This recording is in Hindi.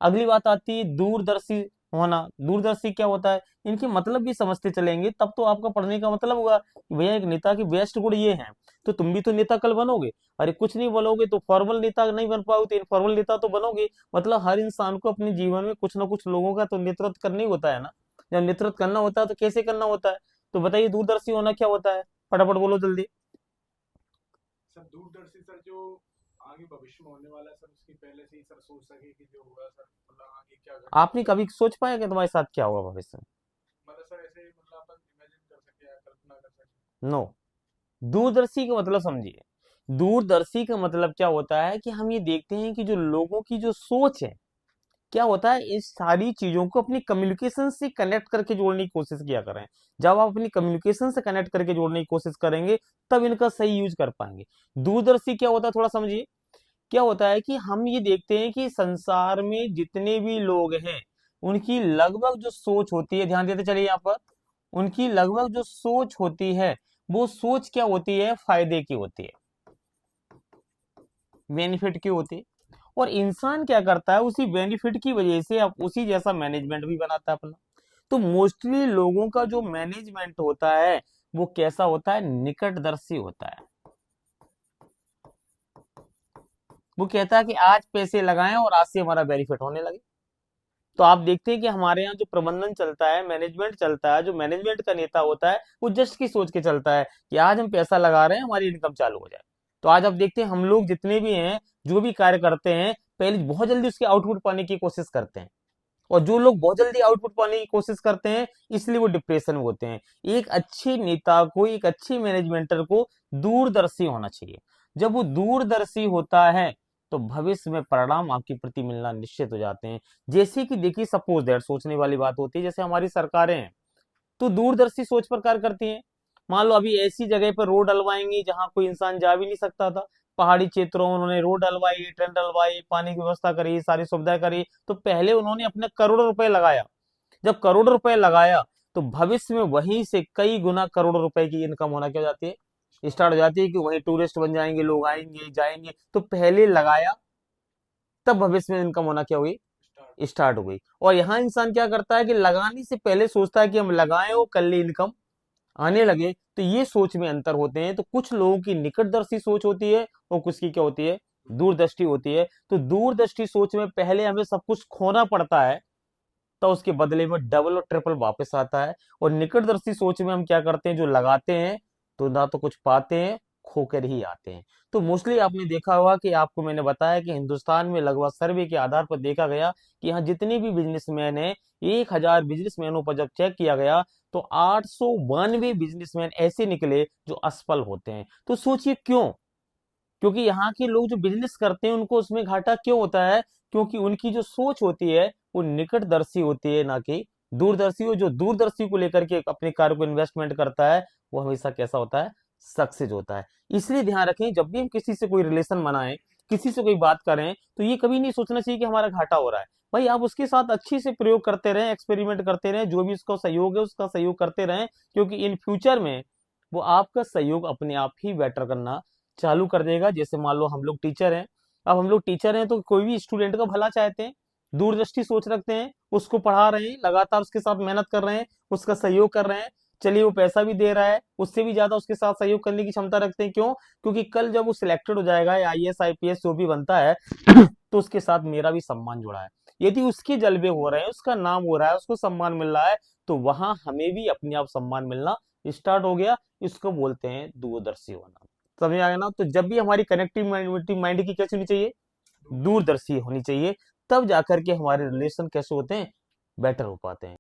अगली बात आती है दूरदर्शी होना। दूरदर्शी क्या होता है, इनके मतलब भी समझते चलेंगे तब तो आपका पढ़ने का मतलब होगा कि भैया एक नेता की बेस्ट गुण ये है, तो तुम भी तो नेता कल बनोगे। अरे कुछ नहीं बनोगे तो फॉर्मल नेता नहीं बन पाओगे, तो इनफॉर्मल नेता तो बनोगे। मतलब हर इंसान को अपने जीवन में कुछ ना कुछ लोगों का तो नेतृत्व करना ही होता है ना। जब नेतृत्व करना होता है तो कैसे करना होता है, तो बताइए दूरदर्शी होना क्या होता है, फटाफट बोलो जल्दी। सर दूरदर्शी सर जो आगे भविष्य में होने वाला है सर उसकी पहले से ही सर सोच सके कि जो होगा सर मतलब आगे क्या घटेगा आपने सर। कभी सोच पाया कि तुम्हारे साथ क्या होगा भविष्य मतलब सर ऐसे मतलब अपन इमेजिन कर सके या कल्पना कर सके। में? नो। दूरदर्शी का मतलब समझिए। दूरदर्शी का मतलब क्या होता है कि हम ये देखते हैं कि जो लोगों की जो सोच है, क्या होता है इस सारी चीजों को अपनी कम्युनिकेशन से कनेक्ट करके जोड़ने की कोशिश किया करें। जब आप अपनी कम्युनिकेशन से कनेक्ट करके जोड़ने की कोशिश करेंगे तब इनका सही यूज कर पाएंगे। दूरदर्शी क्या होता है थोड़ा समझिए। क्या होता है कि हम ये देखते हैं कि संसार में जितने भी लोग हैं उनकी लगभग जो सोच होती है, ध्यान देते चलिए यहाँ पर, उनकी लगभग जो सोच होती है वो सोच क्या होती है, फायदे की होती है, बेनिफिट की होती है। और इंसान क्या करता है उसी बेनिफिट की वजह से अब उसी जैसा मैनेजमेंट भी बनाता है अपना। तो मोस्टली लोगों का जो मैनेजमेंट होता है वो कैसा होता है, निकटदर्शी होता है। वो कहता है कि आज पैसे लगाएं और आज से हमारा बेनिफिट होने लगे। तो आप देखते हैं कि हमारे यहाँ जो प्रबंधन चलता है, मैनेजमेंट चलता है, जो मैनेजमेंट का नेता होता है वो जस्ट की सोच के चलता है कि आज हम पैसा लगा रहे हैं हमारी इनकम चालू हो जाए। तो आज आप देखते हैं हम लोग जितने भी हैं, जो भी कार्य करते हैं, पहले बहुत जल्दी उसके आउटपुट पाने की कोशिश करते हैं। और जो लोग बहुत जल्दी आउटपुट पाने की कोशिश करते हैं इसलिए वो डिप्रेशन में होते हैं। एक अच्छे नेता को, एक अच्छे मैनेजमेंटर को दूरदर्शी होना चाहिए। जब वो दूरदर्शी होता है तो भविष्य में परिणाम आपके प्रति मिलना निश्चित हो जाते हैं। जैसे कि देखिए सपोज दैट, सोचने वाली बात होती है, जैसे हमारी सरकारें हैं तो दूरदर्शी सोच पर कार्य करती हैं। मान लो अभी ऐसी जगह पर रोड डलवाएंगे जहां कोई इंसान जा भी नहीं सकता था, पहाड़ी क्षेत्रों में उन्होंने रोड डलवाई, ट्रेन डलवाई, पानी की व्यवस्था करी, सारी सुविधाएं करी, तो पहले उन्होंने अपने करोड़ों रुपए लगाया। जब करोड़ों रुपए लगाया तो भविष्य में वहीं से कई गुना करोड़ों रुपए की इनकम होना क्या हो जाती है, स्टार्ट हो जाती है, कि वहीं टूरिस्ट बन जाएंगे, लोग आएंगे जाएंगे। तो पहले लगाया तब भविष्य में इनकम होना क्या हुई, स्टार्ट। स्टार्ट हो गई। और यहाँ इंसान क्या करता है कि लगाने से पहले सोचता है कि हम लगाएं और कल इनकम आने लगे। तो ये सोच में अंतर होते हैं। तो कुछ लोगों की निकटदर्शी सोच होती है और कुछ की क्या होती है, दूरदृष्टि होती है। तो दूरदृष्टि सोच में पहले हमें सब कुछ खोना पड़ता है, तो उसके बदले में डबल और ट्रिपल वापस आता है। और निकटदर्शी सोच में हम क्या करते हैं, जो लगाते हैं तो ना तो कुछ पाते हैं, खोकर ही आते हैं। तो मोस्टली आपने देखा होगा कि आपको मैंने बताया कि हिंदुस्तान में लगभग सर्वे के आधार पर देखा गया कि यहाँ जितने भी बिजनेसमैन हैं, 1,000 बिजनेसमैनों पर जब चेक किया गया तो 892 बिजनेसमैन ऐसे निकले जो असफल होते हैं। तो सोचिए क्यों, क्योंकि यहाँ के लोग जो बिजनेस करते हैं उनको उसमें घाटा क्यों होता है, क्योंकि उनकी जो सोच होती है वो निकटदर्शी होती है, ना कि दूरदर्शी। हो जो दूरदर्शी को लेकर के अपने कार्य को इन्वेस्टमेंट करता है वो हमेशा कैसा होता है, सक्सेस होता है। इसलिए ध्यान रखें जब भी हम किसी से कोई रिलेशन बनाएं, किसी से कोई बात करें, तो ये कभी नहीं सोचना चाहिए कि हमारा घाटा हो रहा है। भाई आप उसके साथ अच्छे से प्रयोग करते रहें, एक्सपेरिमेंट करते रहें, जो भी उसका सहयोग है उसका सहयोग करते रहें, क्योंकि इन फ्यूचर में वो आपका सहयोग अपने आप ही बेटर करना चालू कर देगा। जैसे मान लो हम लोग टीचर हैं, अब हम लोग टीचर हैं तो कोई भी स्टूडेंट का भला चाहते हैं, दूरदृष्टि सोच रखते हैं, उसको पढ़ा रहे हैं, लगातार उसके साथ मेहनत कर रहे हैं, उसका सहयोग कर रहे हैं। चलिए वो पैसा भी दे रहा है, उससे भी ज्यादा उसके साथ सहयोग करने की क्षमता रखते हैं। क्यों? क्योंकि कल जब वो सिलेक्टेड हो जाएगा या आईएएस आईपीएस जो भी बनता है तो उसके साथ मेरा भी सम्मान जुड़ा है। यदि उसके जलवे हो रहे हैं, उसका नाम हो रहा है, उसको सम्मान मिल रहा है, तो वहां हमें भी अपने आप सम्मान मिलना स्टार्ट हो गया। इसको बोलते हैं दूरदर्शी होना। समझ आ गया ना? तो जब भी हमारी कनेक्टिविटी माइंड की कैसी होनी चाहिए, दूरदर्शी। दूरदर्शी होनी चाहिए। तब जाकर के हमारे रिलेशन कैसे होते हैं, बेटर हो पाते हैं।